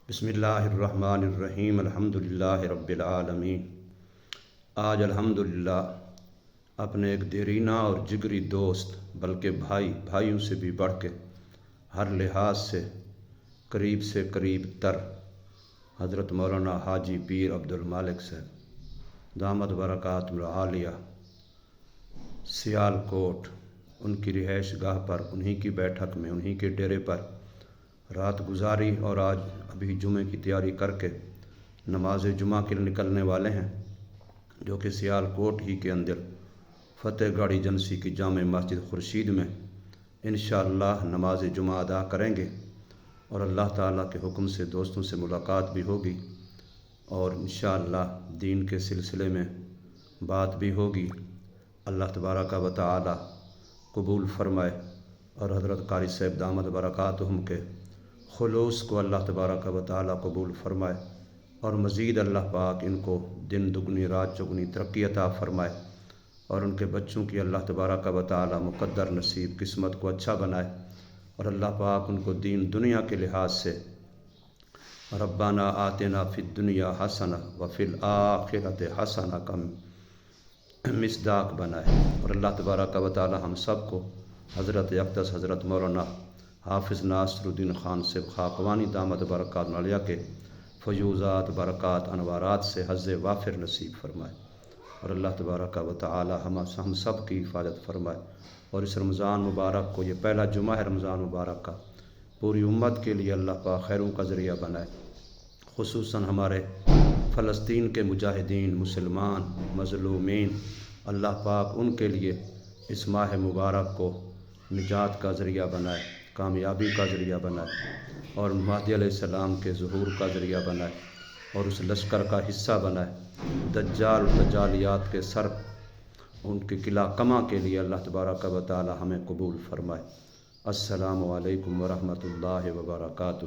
بسم اللہ الرحمن الرحیم الحمدللہ رب العالمین۔ آج الحمدللہ اپنے ایک دیرینہ اور جگری دوست بلکہ بھائیوں سے بھی بڑھ کے ہر لحاظ سے قریب تر حضرت مولانا حاجی پیر عبد المالک صاحب دامت برکاتہ العالیہ سیال کوٹ، ان کی رہائش گاہ پر، انہی کی بیٹھک میں، انہی کے ڈیرے پر رات گزاری اور آج ابھی جمعے کی تیاری کر کے نماز جمعہ کے لیے نکلنے والے ہیں، جو کہ سیال کوٹ ہی کے اندر فتح گڑھ ایجنسی کی جامع مسجد خورشید میں انشاءاللہ نماز جمعہ ادا کریں گے، اور اللہ تعالیٰ کے حکم سے دوستوں سے ملاقات بھی ہوگی اور انشاءاللہ دین کے سلسلے میں بات بھی ہوگی۔ اللہ تبارک و تعالیٰ قبول فرمائے اور حضرت قاری صاحب دامت برکاتہم کے خلوص کو اللہ تبارک و تعالیٰ قبول فرمائے، اور مزید اللہ پاک ان کو دن دگنی رات چگنی ترقی عطا فرمائے، اور ان کے بچوں کی اللہ تبارک و تعالیٰ مقدر نصیب قسمت کو اچھا بنائے، اور اللہ پاک ان کو دین دنیا کے لحاظ سے ربنا آتنا فی الدنیا حسنہ وفی الآخرۃ حسنہ کا مصداق بنائے، اور اللہ تبارک و تعالیٰ ہم سب کو حضرت اقدس حضرت مولانا حافظ ناصر الدین خان صاحب خاقوانی دامت برکاتہ العالیہ کے فیوزات برکات انوارات سے حظ وافر نصیب فرمائے، اور اللہ تبارک و تعالی ہم سب کی حفاظت فرمائے، اور اس رمضان مبارک کو، یہ پہلا جمعہ ہے رمضان مبارک کا، پوری امت کے لیے اللہ پاک خیروں کا ذریعہ بنائے، خصوصاً ہمارے فلسطین کے مجاہدین مسلمان مظلومین، اللہ پاک ان کے لیے اس ماہ مبارک کو نجات کا ذریعہ بنائے، کامیابی کا ذریعہ بنائے، اور مہدی علیہ السلام کے ظہور کا ذریعہ بنائے، اور اس لشکر کا حصہ بنائے، دجال دجالیات کے سر ان کے قلعہ کما کے لیے اللہ تبارک و تعالی ہمیں قبول فرمائے۔ السلام علیکم ورحمۃ اللہ وبرکاتہ۔